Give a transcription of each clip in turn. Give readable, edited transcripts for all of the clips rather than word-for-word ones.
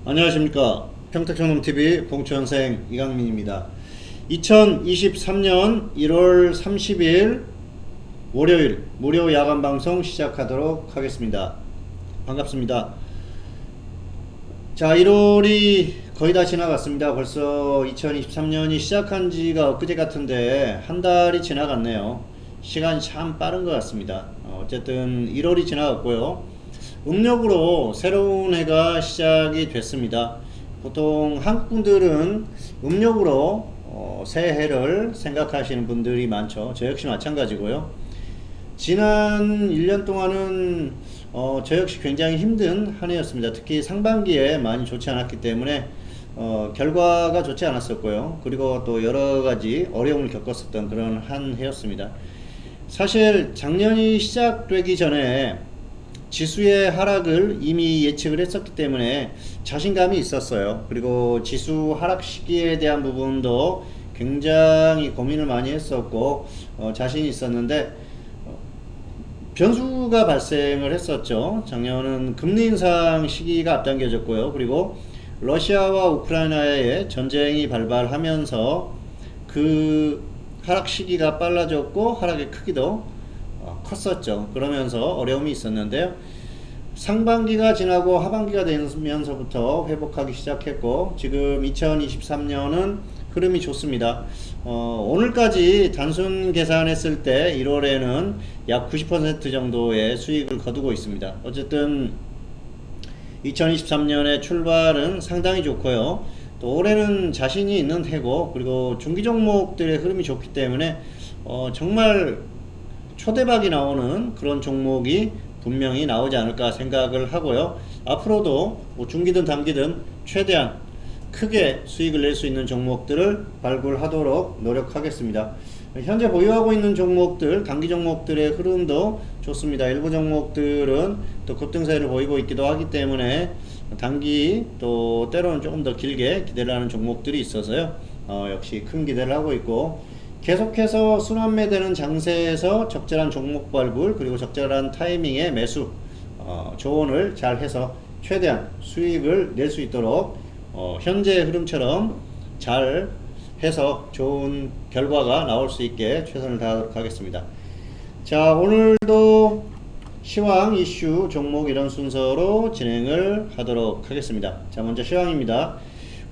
안녕하십니까. 평택청놈TV 봉추현생 이강민입니다. 2023년 1월 30일 월요일 무료 야간방송 시작하도록 하겠습니다. 반갑습니다. 자, 1월이 거의 다 지나갔습니다. 벌써 2023년이 시작한 지가 엊그제 같은데 한 달이 지나갔네요. 시간이 참 빠른 것 같습니다. 어쨌든 1월이 지나갔고요. 음력으로 새로운 해가 시작이 됐습니다. 보통 한국 분들은 음력으로 새해를 생각하시는 분들이 많죠. 저 역시 마찬가지고요. 지난 1년 동안은 저 역시 굉장히 힘든 한 해였습니다. 특히 상반기에 많이 좋지 않았기 때문에 결과가 좋지 않았었고요. 그리고 또 여러가지 어려움을 겪었었던 그런 한 해였습니다. 사실 작년이 시작되기 전에 지수의 하락을 이미 예측을 했었기 때문에 자신감이 있었어요. 그리고 지수 하락 시기에 대한 부분도 굉장히 고민을 많이 했었고 자신이 있었는데 변수가 발생을 했었죠. 작년은 금리 인상 시기가 앞당겨졌고요. 그리고 러시아와 우크라이나의 전쟁이 발발하면서 그 하락 시기가 빨라졌고 하락의 크기도 컸었죠. 그러면서 어려움이 있었는데요. 상반기가 지나고 하반기가 되면서부터 회복하기 시작했고 지금 2023년은 흐름이 좋습니다. 오늘까지 단순 계산했을 때 1월에는 약 90% 정도의 수익을 거두고 있습니다. 어쨌든 2023년의 출발은 상당히 좋고요. 또 올해는 자신이 있는 해고 그리고 중기 종목들의 흐름이 좋기 때문에 정말 초대박이 나오는 그런 종목이 분명히 나오지 않을까 생각을 하고요. 앞으로도 뭐 중기든 단기든 최대한 크게 수익을 낼 수 있는 종목들을 발굴하도록 노력하겠습니다. 현재 보유하고 있는 종목들, 단기 종목들의 흐름도 좋습니다. 일부 종목들은 또 급등세를 보이고 있기도 하기 때문에 단기 또 때로는 조금 더 길게 기대를 하는 종목들이 있어서요. 역시 큰 기대를 하고 있고 계속해서 순환매되는 장세에서 적절한 종목 발굴 그리고 적절한 타이밍의 매수 조언을 잘 해서 최대한 수익을 낼 수 있도록 현재 흐름처럼 잘 해서 좋은 결과가 나올 수 있게 최선을 다하도록 하겠습니다. 자, 오늘도 시황 이슈 종목 이런 순서로 진행을 하도록 하겠습니다. 자, 먼저 시황입니다.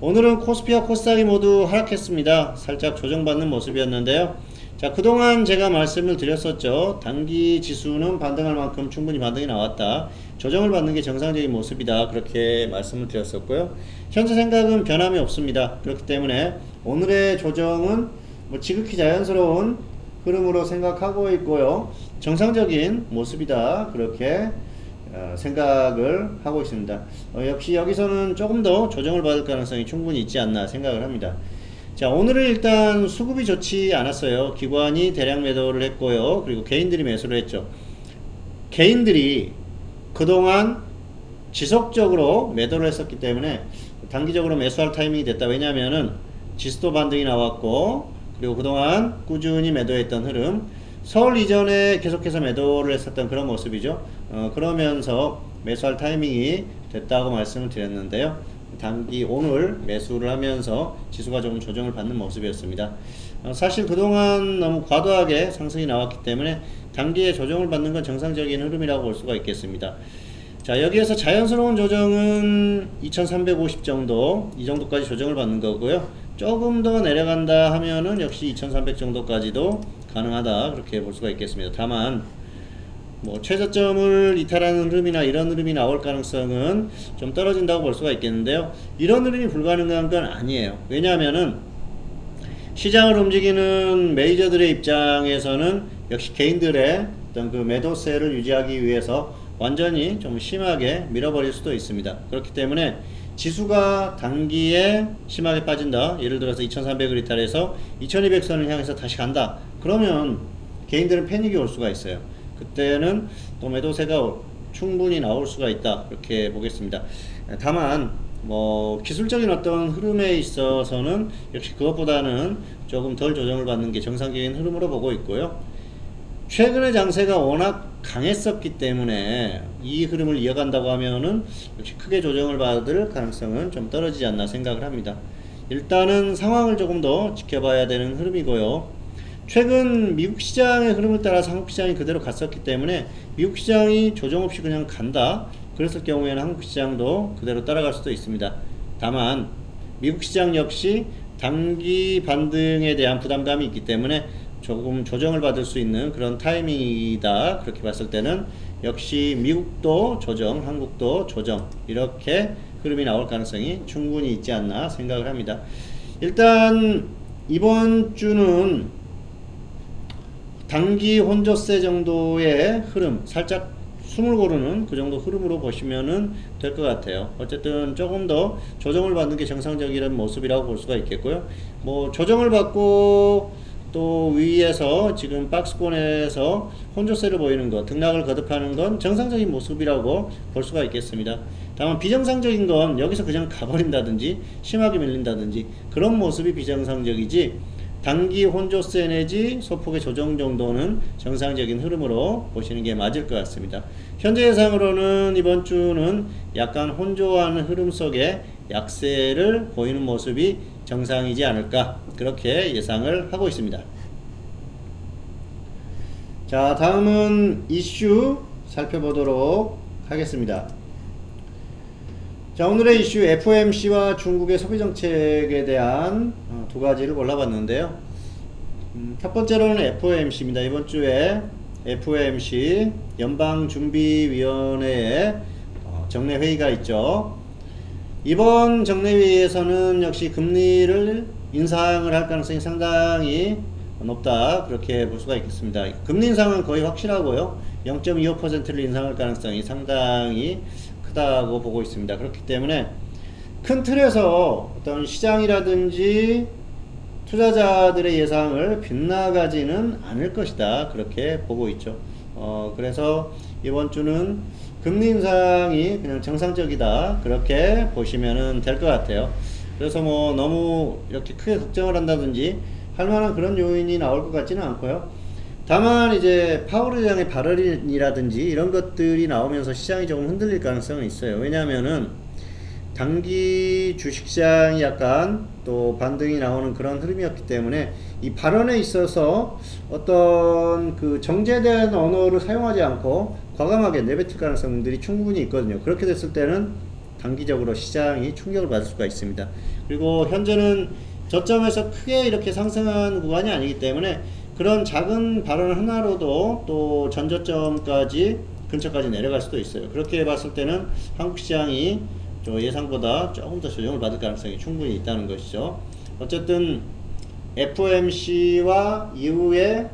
오늘은 코스피와 코스닥이 모두 하락했습니다. 살짝 조정받는 모습이었는데요. 자, 그동안 제가 말씀을 드렸었죠. 단기 지수는 반등할 만큼 충분히 반등이 나왔다. 조정을 받는 게 정상적인 모습이다. 그렇게 말씀을 드렸었고요. 현재 생각은 변함이 없습니다. 그렇기 때문에 오늘의 조정은 뭐 지극히 자연스러운 흐름으로 생각하고 있고요. 정상적인 모습이다. 그렇게 생각을 하고 있습니다. 역시 여기서는 조금 더 조정을 받을 가능성이 충분히 있지 않나 생각을 합니다. 자, 오늘은 일단 수급이 좋지 않았어요. 기관이 대량 매도를 했고요. 그리고 개인들이 매수를 했죠. 개인들이 그동안 지속적으로 매도를 했었기 때문에 단기적으로 매수할 타이밍이 됐다. 왜냐하면은 지수도 반등이 나왔고 그리고 그동안 꾸준히 매도했던 흐름 서울 이전에 계속해서 매도를 했었던 그런 모습이죠. 그러면서 매수할 타이밍이 됐다고 말씀을 드렸는데요. 단기 오늘 매수를 하면서 지수가 조금 조정을 받는 모습이었습니다. 사실 그동안 너무 과도하게 상승이 나왔기 때문에 단기에 조정을 받는 건 정상적인 흐름이라고 볼 수가 있겠습니다. 자, 여기에서 자연스러운 조정은 2350 정도, 이 정도까지 조정을 받는 거고요. 조금 더 내려간다 하면은 역시 2300 정도까지도 가능하다 그렇게 볼 수가 있겠습니다. 다만 뭐 최저점을 이탈하는 흐름이나 이런 흐름이 나올 가능성은 좀 떨어진다고 볼 수가 있겠는데요. 이런 흐름이 불가능한 건 아니에요. 왜냐하면은 시장을 움직이는 메이저들의 입장에서는 역시 개인들의 어떤 그 매도세를 유지하기 위해서 완전히 좀 심하게 밀어버릴 수도 있습니다. 그렇기 때문에 지수가 단기에 심하게 빠진다. 예를 들어서 2300을 이탈해서 2200선을 향해서 다시 간다. 그러면 개인들은 패닉이 올 수가 있어요. 그때는 또 매도세가 충분히 나올 수가 있다. 그렇게 보겠습니다. 다만 뭐 기술적인 어떤 흐름에 있어서는 역시 그것보다는 조금 덜 조정을 받는 게 정상적인 흐름으로 보고 있고요. 최근의 장세가 워낙 강했었기 때문에 이 흐름을 이어간다고 하면은 역시 크게 조정을 받을 가능성은 좀 떨어지지 않나 생각을 합니다. 일단은 상황을 조금 더 지켜봐야 되는 흐름이고요. 최근 미국 시장의 흐름을 따라서 한국 시장이 그대로 갔었기 때문에 미국 시장이 조정 없이 그냥 간다, 그랬을 경우에는 한국 시장도 그대로 따라갈 수도 있습니다. 다만 미국 시장 역시 단기 반등에 대한 부담감이 있기 때문에 조금 조정을 받을 수 있는 그런 타이밍이다, 그렇게 봤을 때는 역시 미국도 조정, 한국도 조정, 이렇게 흐름이 나올 가능성이 충분히 있지 않나 생각을 합니다. 일단 이번 주는 단기 혼조세 정도의 흐름, 살짝 숨을 고르는 그 정도 흐름으로 보시면은 될 것 같아요. 어쨌든 조금 더 조정을 받는 게 정상적인 모습이라고 볼 수가 있겠고요. 뭐 조정을 받고 또 위에서 지금 박스권에서 혼조세를 보이는 것, 등락을 거듭하는 건 정상적인 모습이라고 볼 수가 있겠습니다. 다만 비정상적인 건 여기서 그냥 가버린다든지 심하게 밀린다든지 그런 모습이 비정상적이지, 단기 혼조세 내지 소폭의 조정 정도는 정상적인 흐름으로 보시는 게 맞을 것 같습니다. 현재 예상으로는 이번 주는 약간 혼조하는 흐름 속에 약세를 보이는 모습이 정상이지 않을까, 그렇게 예상을 하고 있습니다. 자, 다음은 이슈 살펴보도록 하겠습니다. 자, 오늘의 이슈 FOMC와 중국의 소비정책에 대한 두 가지를 골라봤는데요. 첫 번째로는 FOMC입니다. 이번 주에 FOMC 연방준비위원회의 정례 회의가 있죠. 이번 정례회의에서는 역시 금리를 인상을 할 가능성이 상당히 높다, 그렇게 볼 수가 있겠습니다. 금리 인상은 거의 확실하고요. 0.25%를 인상할 가능성이 상당히 크다고 보고 있습니다. 그렇기 때문에 큰 틀에서 어떤 시장이라든지 투자자들의 예상을 빗나가지는 않을 것이다, 그렇게 보고 있죠. 그래서 이번 주는 금리 인상이 그냥 정상적이다, 그렇게 보시면 될 것 같아요. 그래서 뭐 너무 이렇게 크게 걱정을 한다든지 할 만한 그런 요인이 나올 것 같지는 않고요. 다만 이제 파월 의장의 발언이라든지 이런 것들이 나오면서 시장이 조금 흔들릴 가능성은 있어요. 왜냐하면은 단기 주식시장이 약간 또 반등이 나오는 그런 흐름이었기 때문에 이 발언에 있어서 어떤 그 정제된 언어를 사용하지 않고 과감하게 내뱉을 가능성들이 충분히 있거든요. 그렇게 됐을 때는 단기적으로 시장이 충격을 받을 수가 있습니다. 그리고 현재는 저점에서 크게 이렇게 상승한 구간이 아니기 때문에 그런 작은 발언 하나로도 또 전저점까지 근처까지 내려갈 수도 있어요. 그렇게 봤을 때는 한국 시장이 예상보다 조금 더 조정을 받을 가능성이 충분히 있다는 것이죠. 어쨌든 FOMC와 이후에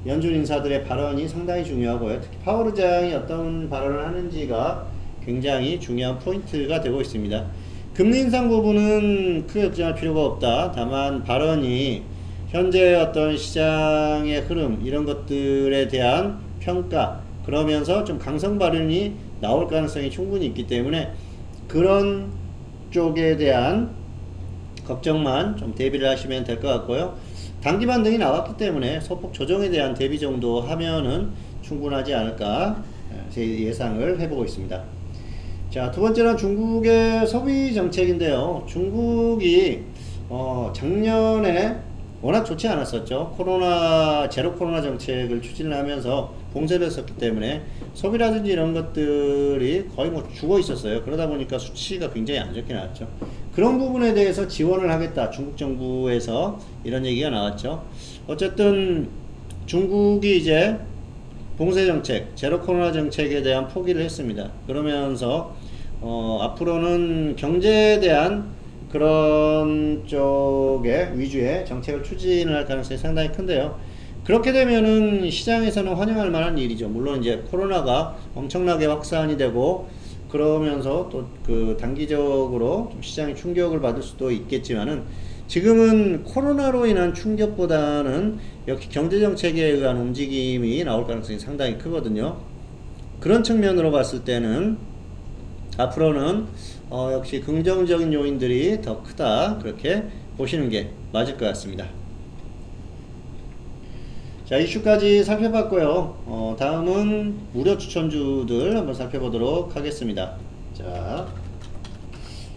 연준 인사들의 발언이 상당히 중요하고요. 특히 파월 의장이 어떤 발언을 하는지가 굉장히 중요한 포인트가 되고 있습니다. 금리 인상 부분은 크게 걱정할 필요가 없다. 다만 발언이 현재 어떤 시장의 흐름, 이런 것들에 대한 평가, 그러면서 좀 강성 발언이 나올 가능성이 충분히 있기 때문에 그런 쪽에 대한 걱정만 좀 대비를 하시면 될 것 같고요. 단기 반등이 나왔기 때문에 소폭 조정에 대한 대비 정도 하면은 충분하지 않을까, 제 예상을 해보고 있습니다. 자, 두 번째는 중국의 소비 정책인데요. 중국이 작년에 워낙 좋지 않았었죠. 제로 코로나 정책을 추진을 하면서 봉쇄를 했었기 때문에 소비라든지 이런 것들이 거의 뭐 죽어 있었어요. 그러다 보니까 수치가 굉장히 안 좋게 나왔죠. 그런 부분에 대해서 지원을 하겠다, 중국 정부에서 이런 얘기가 나왔죠. 어쨌든 중국이 이제 봉쇄 정책, 제로 코로나 정책에 대한 포기를 했습니다. 그러면서 앞으로는 경제에 대한 그런 쪽에 위주의 정책을 추진을 할 가능성이 상당히 큰데요. 그렇게 되면은 시장에서는 환영할 만한 일이죠. 물론 이제 코로나가 엄청나게 확산이 되고 그러면서 또 그 단기적으로 좀 시장이 충격을 받을 수도 있겠지만은, 지금은 코로나로 인한 충격보다는 역시 경제정책에 의한 움직임이 나올 가능성이 상당히 크거든요. 그런 측면으로 봤을 때는 앞으로는 역시 긍정적인 요인들이 더 크다, 그렇게 보시는 게 맞을 것 같습니다. 자, 이슈까지 살펴봤고요. 다음은 무료 추천주들 한번 살펴보도록 하겠습니다. 자,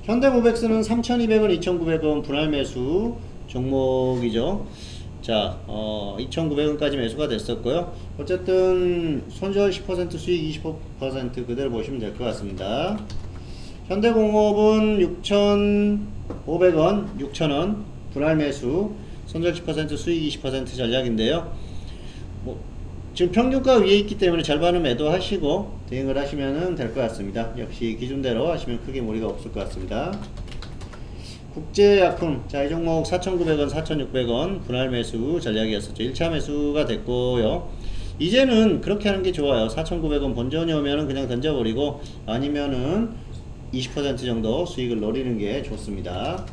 현대모백스는 3,200원, 2,900원 분할 매수 종목이죠. 자, 2,900원까지 매수가 됐었고요. 어쨌든 손절 10%, 수익 25% 그대로 보시면 될 것 같습니다. 현대공업은 6,500원, 6,000원 분할 매수, 손절 10%, 수익 20% 전략인데요. 지금 평균가 위에 있기 때문에 절반은 매도하시고 대응을 하시면 될 것 같습니다. 역시 기준대로 하시면 크게 무리가 없을 것 같습니다. 국제약품, 자, 이 종목 4,900원, 4,600원 분할 매수 전략이었었죠. 1차 매수가 됐고요. 이제는 그렇게 하는 게 좋아요. 4,900원 본전이 오면은 그냥 던져버리고 아니면은 20% 정도 수익을 노리는 게 좋습니다.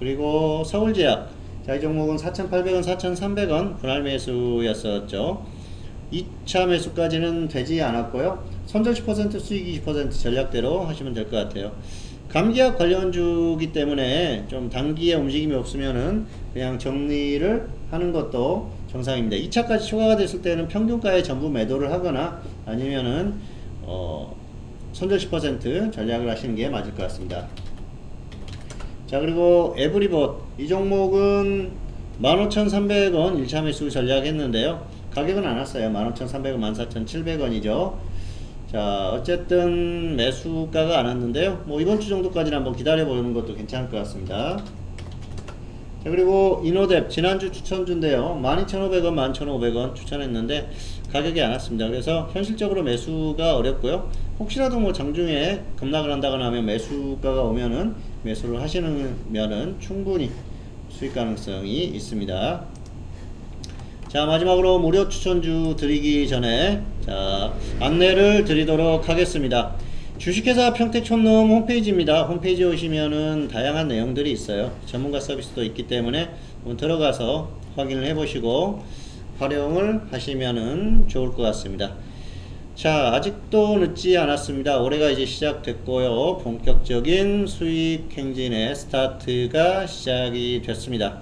그리고 서울제약, 자, 이 종목은 4,800원, 4,300원 분할 매수였었죠. 2차 매수까지는 되지 않았고요. 손절 10%, 수익 20% 전략대로 하시면 될 것 같아요. 감기약 관련주기 때문에 좀 단기에 움직임이 없으면은 그냥 정리를 하는 것도 정상입니다. 2차까지 초과가 됐을 때는 평균가에 전부 매도를 하거나 아니면은 손절 10% 전략을 하시는 게 맞을 것 같습니다. 자, 그리고 에브리봇, 이 종목은 15,300원 1차 매수 전략했는데요. 가격은 안 왔어요. 15,300원, 14,700원이죠. 자, 어쨌든 매수가가 안 왔는데요. 뭐 이번 주 정도까지는 한번 기다려보는 것도 괜찮을 것 같습니다. 자, 그리고 이노뎁 지난주 추천주인데요. 12,500원, 11,500원 추천했는데 가격이 안 왔습니다. 그래서 현실적으로 매수가 어렵고요. 혹시라도 뭐 장중에 급락을 한다거나 하면 매수가가 오면은 매수를 하시면은 충분히 수익 가능성이 있습니다. 자, 마지막으로 무료 추천주 드리기 전에 자, 안내를 드리도록 하겠습니다. 주식회사 평택촌놈 홈페이지입니다. 홈페이지에 오시면은 다양한 내용들이 있어요. 전문가 서비스도 있기 때문에 한번 들어가서 확인을 해보시고 활용을 하시면은 좋을 것 같습니다. 자, 아직도 늦지 않았습니다. 올해가 이제 시작됐고요. 본격적인 수익 행진의 스타트가 시작이 됐습니다.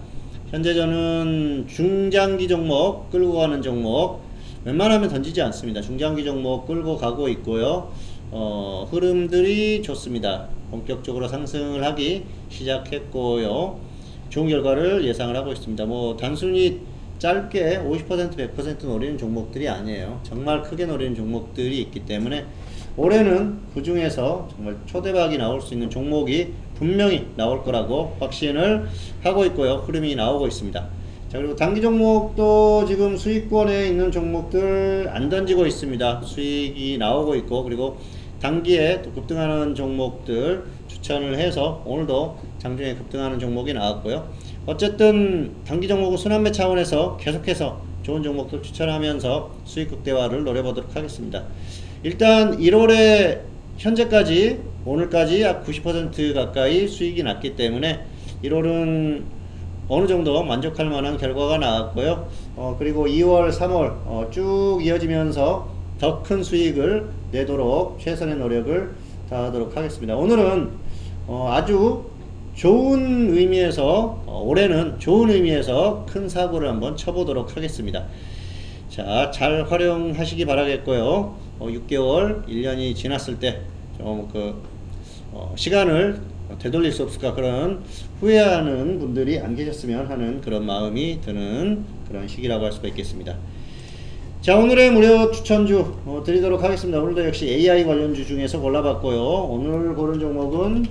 현재 저는 중장기 종목 끌고 가는 종목 웬만하면 던지지 않습니다. 중장기 종목 끌고 가고 있고요. 흐름들이 좋습니다. 본격적으로 상승을 하기 시작했고요. 좋은 결과를 예상을 하고 있습니다. 뭐 단순히 짧게 50% 100% 노리는 종목들이 아니에요. 정말 크게 노리는 종목들이 있기 때문에 올해는 그 중에서 정말 초대박이 나올 수 있는 종목이 분명히 나올 거라고 확신을 하고 있고요. 흐름이 나오고 있습니다. 자, 그리고 단기 종목도 지금 수익권에 있는 종목들 안 던지고 있습니다. 수익이 나오고 있고, 그리고 단기에 또 급등하는 종목들 추천을 해서 오늘도 장중에 급등하는 종목이 나왔고요. 어쨌든 단기 종목은 순환매 차원에서 계속해서 좋은 종목들 추천하면서 수익 극대화를 노려보도록 하겠습니다. 일단 1월에 현재까지 오늘까지 약 90% 가까이 수익이 났기 때문에 1월은 어느 정도 만족할 만한 결과가 나왔고요. 그리고 2월, 3월 쭉 이어지면서 더 큰 수익을 내도록 최선의 노력을 다하도록 하겠습니다. 오늘은 아주 좋은 의미에서 올해는 좋은 의미에서 큰 사고를 한번 쳐보도록 하겠습니다. 자, 잘 활용하시기 바라겠고요. 6개월, 1년이 지났을 때 좀 시간을 되돌릴 수 없을까 그런 후회하는 분들이 안 계셨으면 하는 그런 마음이 드는 그런 시기라고 할 수가 있겠습니다. 자, 오늘의 무료 추천주 드리도록 하겠습니다. 오늘도 역시 AI 관련주 중에서 골라봤고요. 오늘 고른 종목은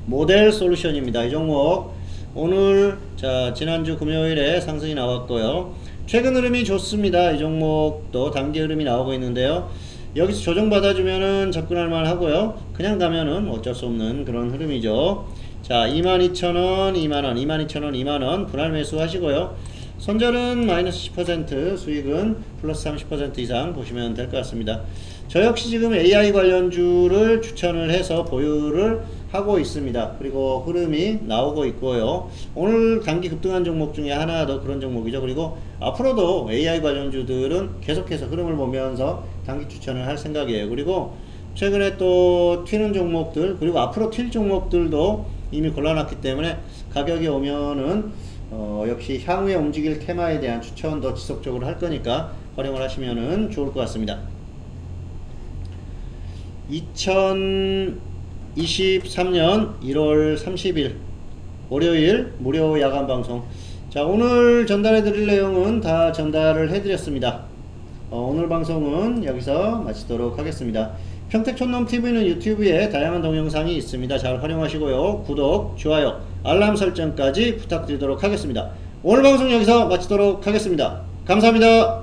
모델 솔루션입니다. 이 종목 오늘 자 지난주 금요일에 상승이 나왔고요. 최근 흐름이 좋습니다. 이 종목도 단기 흐름이 나오고 있는데요. 여기서 조정 받아주면은 접근할 만 하고요. 그냥 가면은 어쩔 수 없는 그런 흐름이죠. 자, 22,000원, 2만원, 22,000원, 2만원 분할 매수 하시고요. 손절은 마이너스 10%, 수익은 플러스 30% 이상 보시면 될 것 같습니다. 저 역시 지금 AI 관련주를 추천을 해서 보유를 하고 있습니다. 그리고 흐름이 나오고 있고요. 오늘 단기 급등한 종목 중에 하나 더 그런 종목이죠. 그리고 앞으로도 AI 관련주들은 계속해서 흐름을 보면서 단기 추천을 할 생각이에요. 그리고 최근에 또 튀는 종목들, 그리고 앞으로 튈 종목들도 이미 골라놨기 때문에 가격이 오면은 역시 향후에 움직일 테마에 대한 추천도 지속적으로 할 거니까 활용을 하시면은 좋을 것 같습니다. 2023년 1월 30일 월요일 무료 야간 방송. 자, 오늘 전달해 드릴 내용은 다 전달을 해 드렸습니다. 오늘 방송은 여기서 마치도록 하겠습니다. 평택촌놈TV는 유튜브에 다양한 동영상이 있습니다. 잘 활용하시고요. 구독, 좋아요, 알람 설정까지 부탁드리도록 하겠습니다. 오늘 방송 여기서 마치도록 하겠습니다. 감사합니다.